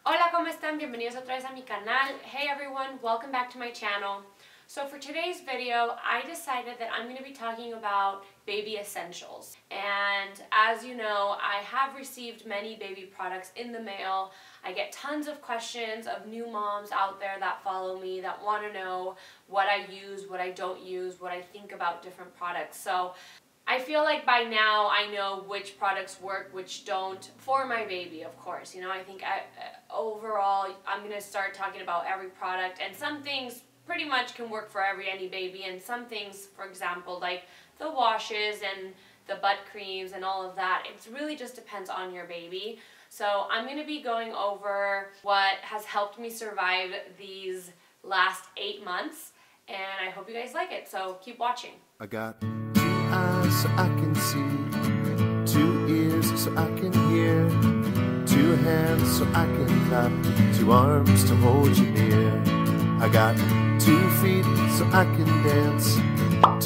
Hola, ¿cómo están? Bienvenidos otra vez a mi canal. Hey everyone, welcome back to my channel. So for today's video, I decided that I'm going to be talking about baby essentials. And as you know, I have received many baby products in the mail. I get tons of questions of new moms out there that follow me that want to know what I use, what I don't use, what I think about different products. So I feel like by now I know which products work, which don't, for my baby, of course. You know, I think overall I'm going to start talking about every product, and some things pretty much can work for any baby, and some things, for example, like the washes and the butt creams and all of that, it really just depends on your baby. So I'm going to be going over what has helped me survive these last 8 months, and I hope you guys like it, so keep watching. I got eyes so I can see, 2 ears so I can hear, 2 hands so I can clap, 2 arms to hold you near. I got 2 feet so I can dance,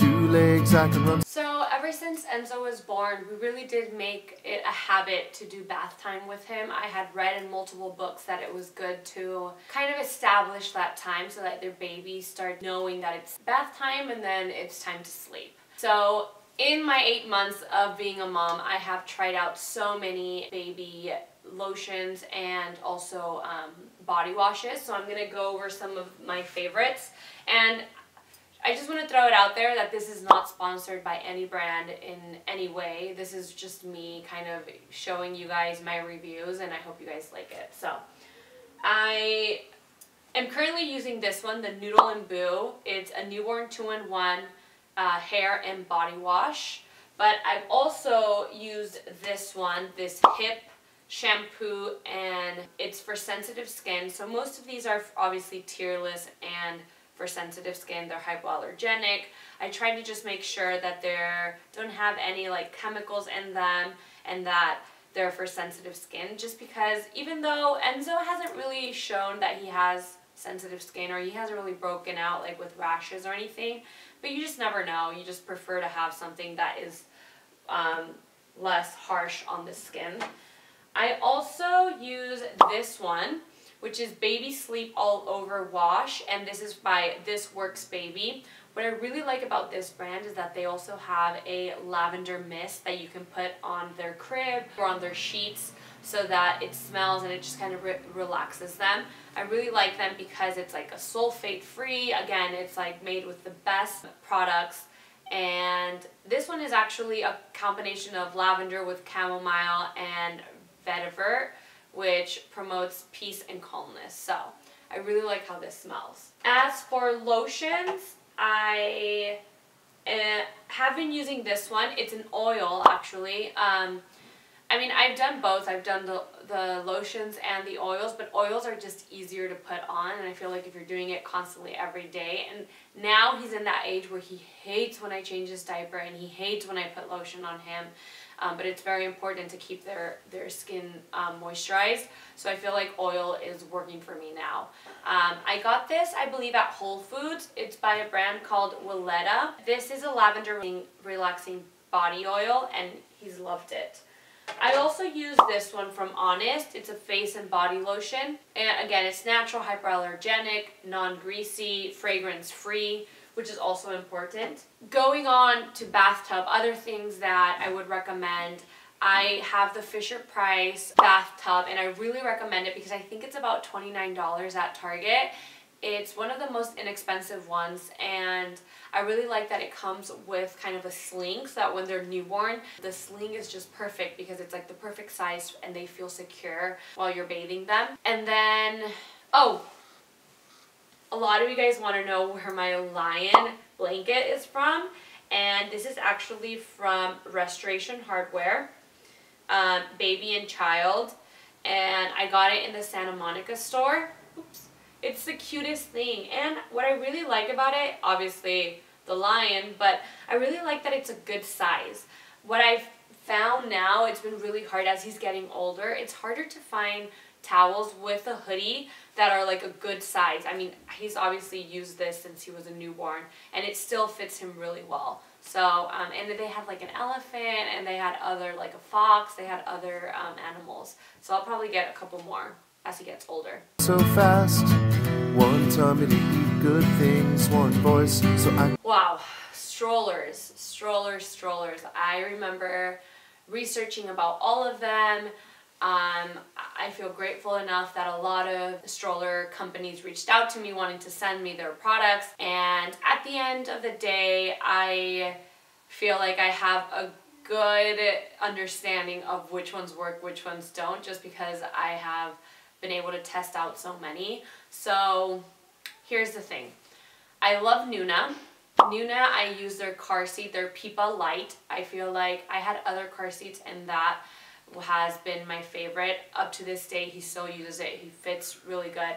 2 legs I can run. So ever since Enzo was born, we really did make it a habit to do bath time with him. I had read in multiple books that it was good to kind of establish that time so that their babies start knowing that it's bath time and then it's time to sleep. So in my 8 months of being a mom, I have tried out so many baby lotions and also body washes. So I'm going to go over some of my favorites. And I just want to throw it out there that this is not sponsored by any brand in any way. This is just me kind of showing you guys my reviews, and I hope you guys like it. So I am currently using this one, the Noodle and Boo. It's a newborn 2-in-1 hair and body wash. But I've also used this one, this hip shampoo, and it's for sensitive skin. So most of these are obviously tearless and for sensitive skin. They're hypoallergenic. I try to just make sure that they don't have any like chemicals in them and that they're for sensitive skin, just because even though Enzo hasn't really shown that he has sensitive skin, or he hasn't really broken out like with rashes or anything, but you just never know. You just prefer to have something that is less harsh on the skin. I also use this one, which is Baby Sleep All Over Wash, and this is by This Works Baby. What I really like about this brand is that they also have a lavender mist that you can put on their crib or on their sheets so that it smells and it just kind of relaxes them. I really like them because it's like a sulfate free. Again, it's like made with the best products. And this one is actually a combination of lavender with chamomile and vetiver, which promotes peace and calmness. So I really like how this smells. As for lotions, I have been using this one. It's an oil, actually. I mean, I've done both. I've done the lotions and the oils, but oils are just easier to put on, and I feel like if you're doing it constantly every day, and now he's in that age where he hates when I change his diaper and he hates when I put lotion on him, but it's very important to keep their skin moisturized, so I feel like oil is working for me now. I got this, I believe, at Whole Foods. It's by a brand called Willetta. This is a lavender relaxing body oil, and he's loved it. I also use this one from Honest. It's a face and body lotion. And again, it's natural, hypoallergenic, non-greasy, fragrance-free, which is also important. Going on to bathtub, other things that I would recommend. I have the Fisher-Price bathtub, and I really recommend it because I think it's about $29 at Target. It's one of the most inexpensive ones, and I really like that it comes with kind of a sling, so that when they're newborn, the sling is just perfect because it's like the perfect size and they feel secure while you're bathing them. And then, oh, a lot of you guys want to know where my lion blanket is from, and this is actually from Restoration Hardware, Baby and Child, and I got it in the Santa Monica store. Oops. It's the cutest thing, and what I really like about it, obviously the lion, but I really like that it's a good size. What I've found now, it's been really hard as he's getting older, it's harder to find towels with a hoodie that are like a good size. I mean, he's obviously used this since he was a newborn, and it still fits him really well. So, and they had like an elephant, and they had other, like a fox, they had other animals. So I'll probably get a couple more. as he gets older. So fast, one tummy to eat good things, one voice so I... Wow, strollers, strollers, strollers. I remember researching about all of them. I feel grateful enough that a lot of stroller companies reached out to me wanting to send me their products, and at the end of the day, I feel like I have a good understanding of which ones work, which ones don't, just because I have been able to test out so many. So here's the thing. I love Nuna. Nuna, I use their car seat, their Pipa Light. I feel like I had other car seats and that has been my favorite. Up to this day, he still uses it. He fits really good.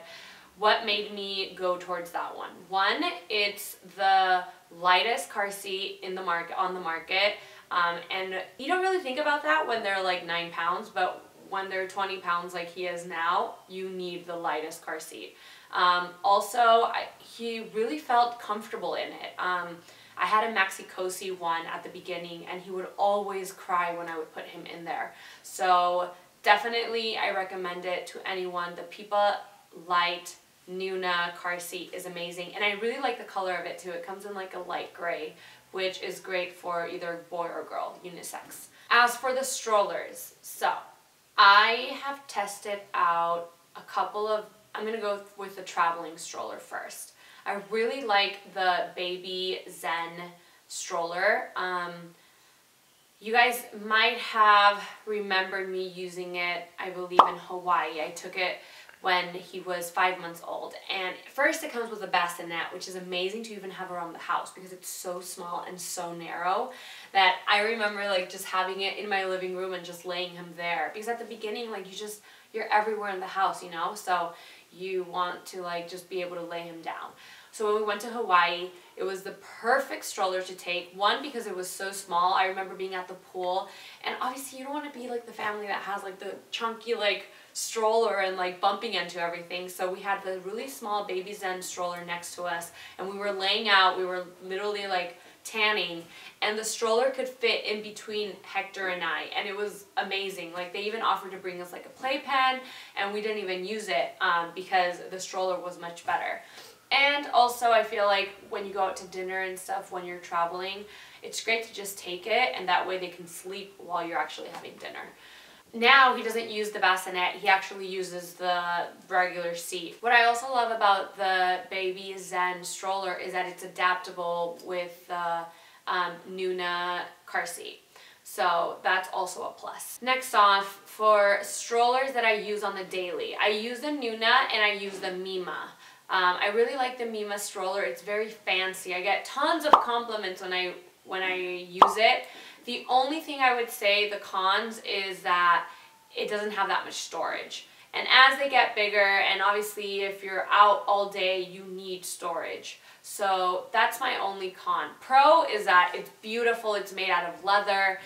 What made me go towards that one? One, it's the lightest car seat in the market, on the market. And you don't really think about that when they're like 9 pounds, but when they're 20 pounds like he is now, you need the lightest car seat. Also, he really felt comfortable in it. I had a Maxi Cosi one at the beginning, and he would always cry when I would put him in there. So definitely I recommend it to anyone. The Pipa Light Nuna car seat is amazing, and I really like the color of it too. It comes in like a light gray, which is great for either boy or girl, unisex. As for the strollers, so I have tested out a couple of, I'm gonna go with the traveling stroller first. I really like the Baby Zen stroller. You guys might have remembered me using it, I believe, in Hawaii. I took it when he was 5 months old. And first it comes with a bassinet, which is amazing to even have around the house because it's so small and so narrow that I remember like just having it in my living room and just laying him there. Because at the beginning, like you're everywhere in the house, you know? So you want to like just be able to lay him down. So when we went to Hawaii, it was the perfect stroller to take. One, because it was so small. I remember being at the pool, and obviously you don't want to be like the family that has like the chunky like stroller and like bumping into everything. So we had the really small Baby Zen stroller next to us, and we were laying out, we were literally like tanning, and the stroller could fit in between Hector and I, and it was amazing. Like they even offered to bring us like a playpen, and we didn't even use it because the stroller was much better. And also I feel like when you go out to dinner and stuff when you're traveling, it's great to just take it, and that way they can sleep while you're actually having dinner. Now he doesn't use the bassinet, he actually uses the regular seat. What I also love about the Baby Zen stroller is that it's adaptable with the Nuna car seat. So that's also a plus. Next off, for strollers that I use on the daily, I use the Nuna and I use the Mima. I really like the Mima stroller. It's very fancy. I get tons of compliments when I use it. The only thing I would say, the cons, is that it doesn't have that much storage. And as they get bigger, and obviously if you're out all day, you need storage. So that's my only con. Pro is that it's beautiful. It's made out of leather.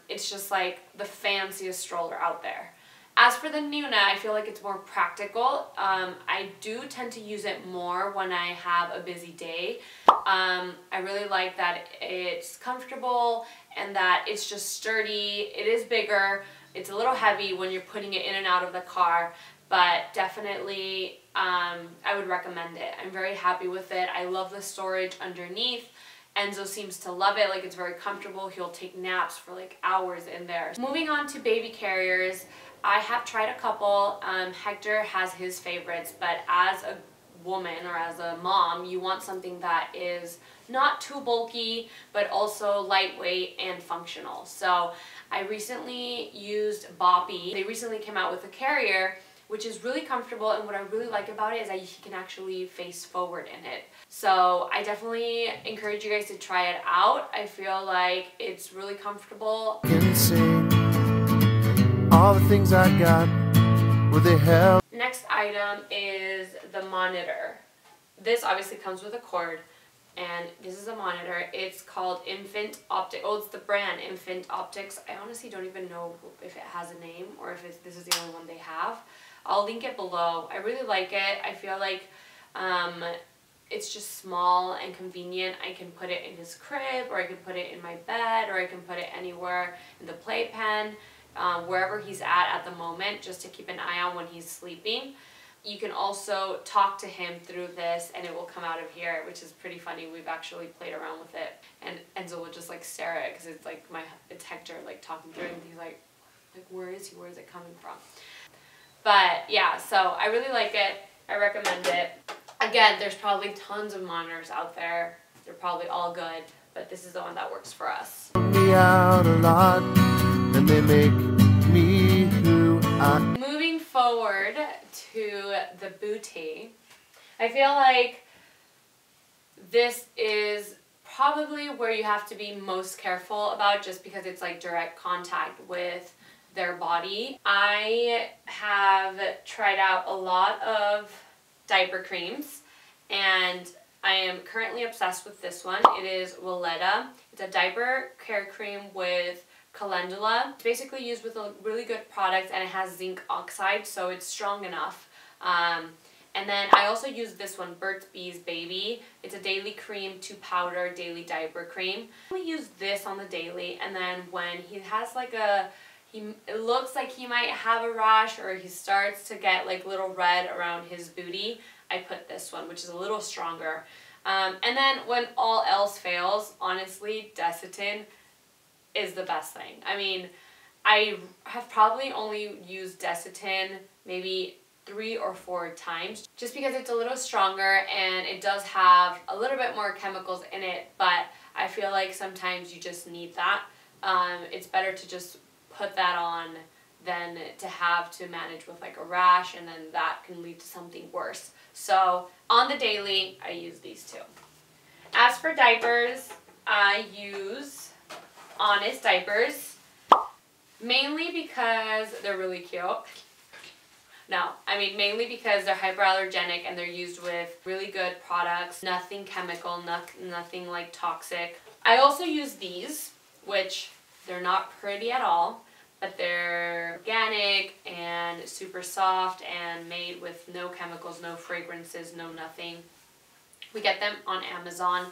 It's just like the fanciest stroller out there. As for the Nuna, I feel like it's more practical. I do tend to use it more when I have a busy day. I really like that it's comfortable and that it's just sturdy. It is bigger. It's a little heavy when you're putting it in and out of the car, but definitely I would recommend it. I'm very happy with it. I love the storage underneath. Enzo seems to love it, like it's very comfortable. He'll take naps for like hours in there. Moving on to baby carriers, I have tried a couple. Hector has his favorites, but as a woman or as a mom, you want something that is not too bulky, but also lightweight and functional. So I recently used Boppy. They recently came out with a carrier, which is really comfortable, and what I really like about it is that you can actually face forward in it. So I definitely encourage you guys to try it out. I feel like it's really comfortable. Can sing all the things I got, will they help? Next item is the monitor. This obviously comes with a cord, and this is a monitor. It's called Infant Optics. Oh, it's the brand Infant Optics. I honestly don't even know if it has a name or if this is the only one they have. I'll link it below. I really like it. I feel like it's just small and convenient. I can put it in his crib, or I can put it in my bed, or I can put it anywhere in the playpen. wherever he's at the moment, just to keep an eye on when he's sleeping. You can also talk to him through this and it will come out of here, which is pretty funny. We've actually played around with it, and Enzo will just like stare at it because it's like it's Hector like talking through it, and he's like where is he? Where is it coming from? But yeah, so I really like it. I recommend it. Again, there's probably tons of monitors out there. They're probably all good, but this is the one that works for us. Me out a lot, and they make me who I. Moving forward to the booty, I feel like this is probably where you have to be most careful about, just because it's like direct contact with their body. I have tried out a lot of diaper creams, and I am currently obsessed with this one. It is Willetta. It's a diaper care cream with calendula. It's basically used with a really good product, and it has zinc oxide, so it's strong enough. And then I also use this one, Burt's Bees Baby. It's a daily cream to powder daily diaper cream. We use this on the daily, and then when he has like it looks like he might have a rash, or he starts to get like little red around his booty, I put this one, which is a little stronger. And then when all else fails, honestly, Desitin is the best thing. I mean, I have probably only used Desitin maybe 3 or 4 times, just because it's a little stronger and it does have a little bit more chemicals in it, but I feel like sometimes you just need that. It's better to just put that on than to have to manage with like a rash, and then that can lead to something worse. So on the daily, I use these two. As for diapers, I use Honest diapers, mainly because they're really cute. No, I mean mainly because they're hypoallergenic and they're used with really good products, nothing chemical, nothing like toxic. I also use these, which they're not pretty at all, but they're organic and super soft and made with no chemicals, no fragrances, no nothing. We get them on Amazon,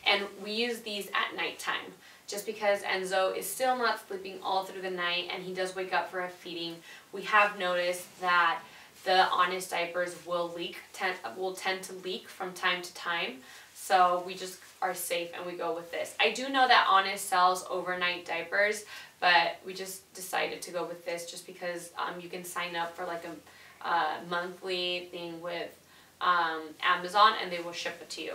and we use these at nighttime, just because Enzo is still not sleeping all through the night and he does wake up for a feeding. We have noticed that the Honest diapers will tend to leak from time to time, so we just are safe and we go with this. I do know that Honest sells overnight diapers, but we just decided to go with this just because you can sign up for like a monthly thing with Amazon, and they will ship it to you.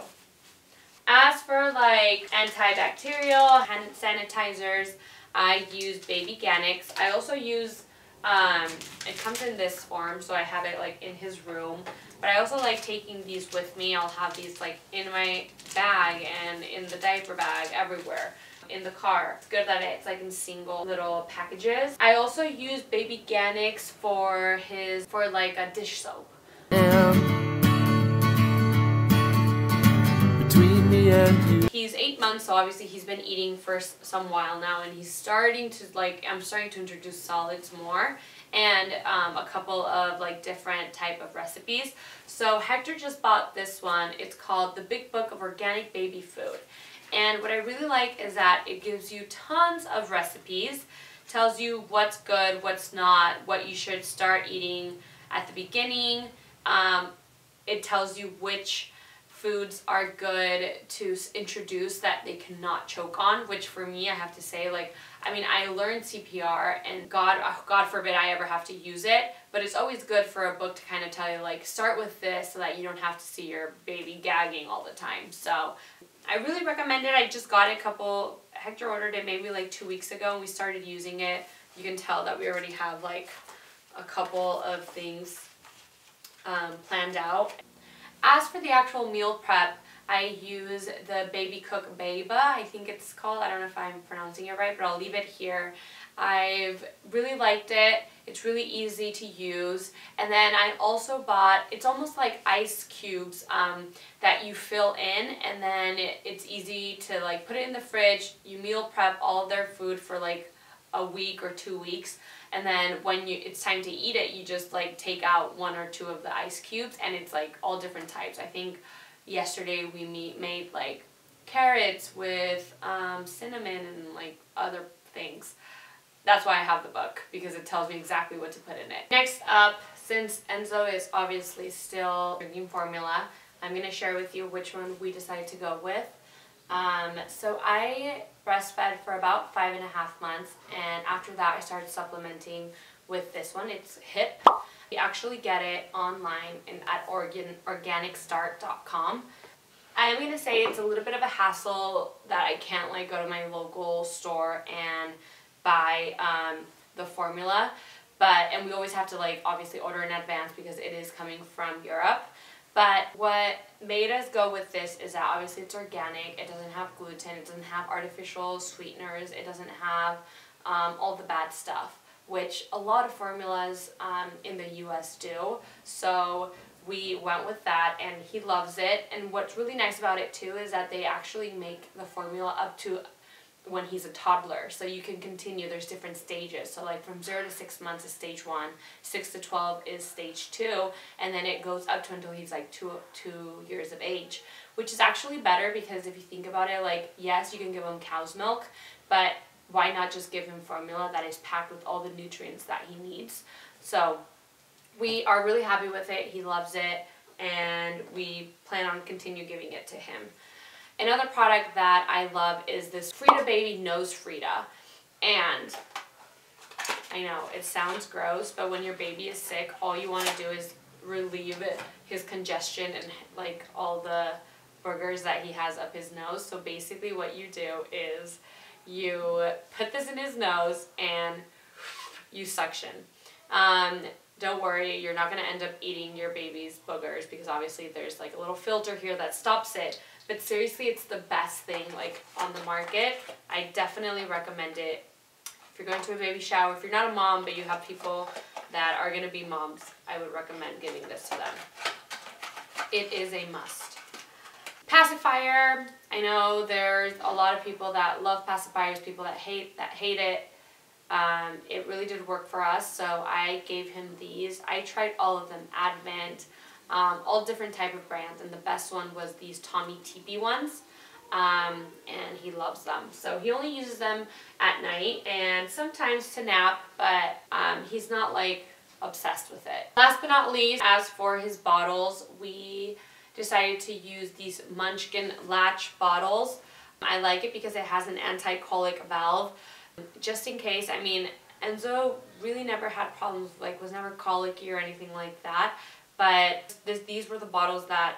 As for like antibacterial hand sanitizers, I use Baby Ganix. I also use, it comes in this form, so I have it like in his room. But I also like taking these with me. I'll have these like in my bag and in the diaper bag, everywhere. In the car. It's good that it's like in single little packages. I also use Baby Ganix for like a dish soap. Between me and you. He's 8 months, so obviously he's been eating for some while now, and he's starting to like, I'm starting to introduce solids more, and a couple of like different type of recipes. So Hector just bought this one. It's called The Big Book of Organic Baby Food. And what I really like is that it gives you tons of recipes, tells you what's good, what's not, what you should start eating at the beginning. It tells you which foods are good to introduce that they cannot choke on, which for me, I have to say, like, I mean, I learned CPR, and God forbid I ever have to use it, but it's always good for a book to kind of tell you, like, start with this so that you don't have to see your baby gagging all the time. So I really recommend it. I just got it Hector ordered it maybe like 2 weeks ago, and we started using it. You can tell that we already have like a couple of things planned out. As for the actual meal prep, I use the Baby Cook Beba, I think it's called. I don't know if I'm pronouncing it right, but I'll leave it here. I've really liked it. It's really easy to use. And then I also bought, it's almost like ice cubes that you fill in, and then it's easy to like put it in the fridge. You meal prep all of their food for like a week or 2 weeks, and then when it's time to eat it, you just like take out 1 or 2 of the ice cubes, and it's like all different types. I think yesterday we made like carrots with cinnamon and like other things. that's why I have the book, because it tells me exactly what to put in it. Next up, since Enzo is obviously still drinking formula, I'm going to share with you which one we decided to go with. So I breastfed for about 5.5 months, and after that I started supplementing with this one. It's HIP. You actually get it online and at organicstart.com. I am going to say it's a little bit of a hassle that I can't like go to my local store and buy the formula, and we always have to like obviously order in advance because it is coming from Europe. But what made us go with this is that obviously it's organic, it doesn't have gluten, it doesn't have artificial sweeteners, it doesn't have all the bad stuff, which a lot of formulas in the US do. So we went with that and he loves it. And what's really nice about it too is that they actually make the formula up to when he's a toddler, so you can continue. There's different stages, so like from 0 to 6 months is stage 1, 6 to 12 is stage 2, and then it goes up to until he's like two years of age, which is actually better, because if you think about it, like yes, you can give him cow's milk, but why not just give him formula that is packed with all the nutrients that he needs? So we are really happy with it. He loves it, and we plan on continue giving it to him. Another product that I love is this Frida Baby Nose Frida. And I know it sounds gross, but when your baby is sick, all you want to do is relieve his congestion and like all the boogers that he has up his nose. So basically what you do is you put this in his nose and you suction. Don't worry, you're not going to end up eating your baby's boogers, because obviously there's like a little filter here that stops it. But seriously, it's the best thing like on the market. I definitely recommend it. If you're going to a baby shower, if you're not a mom but you have people that are going to be moms, I would recommend giving this to them. It is a must. Pacifier. I know there's a lot of people that love pacifiers, people that hate it. It really did work for us, so I gave him these. I tried all of them, Advent, all different type of brands, and the best one was these Tommy Teepee ones, and he loves them. So he only uses them at night and sometimes to nap, but he's not like obsessed with it. Last but not least, as for his bottles, we decided to use these Munchkin latch bottles. I like it because it has an anti-colic valve, just in case. I mean, Enzo really never had problems, like was never colicky or anything like that, but these were the bottles that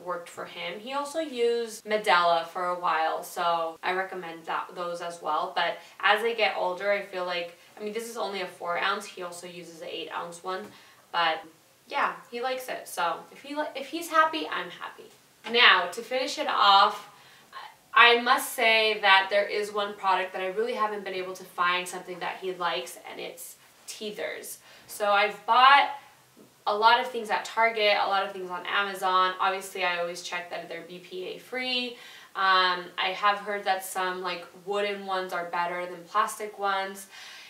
worked for him. He also used Medela for a while, so I recommend those as well. But as they get older, I feel like, I mean, this is only a 4 ounce. He also uses an 8 ounce one, but yeah, he likes it. So if he's happy, I'm happy. Now, to finish it off, I must say that there is one product that I really haven't been able to find something that he likes, and it's teethers. So I've bought a lot of things at Target, a lot of things on Amazon. Obviously, I always check that they're BPA free. I have heard that some like wooden ones are better than plastic ones.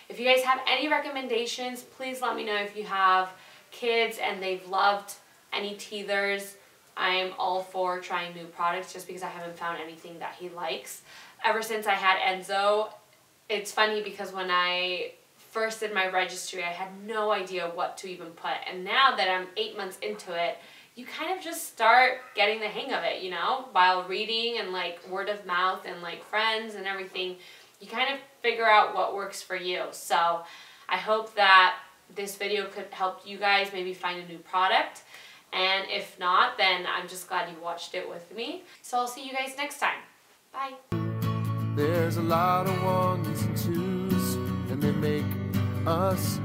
If you guys have any recommendations, please let me know. If you have kids and they've loved any teethers, I'm all for trying new products, just because I haven't found anything that he likes. Ever since I had Enzo, it's funny because when I first did my registry, I had no idea what to even put. And now that I'm 8 months into it, you kind of just start getting the hang of it, you know? While reading and like word of mouth and like friends and everything, you kind of figure out what works for you. So I hope that this video could help you guys maybe find a new product. And if not, then I'm just glad you watched it with me. So I'll see you guys next time. Bye. There's a lot of ones and twos, and they make us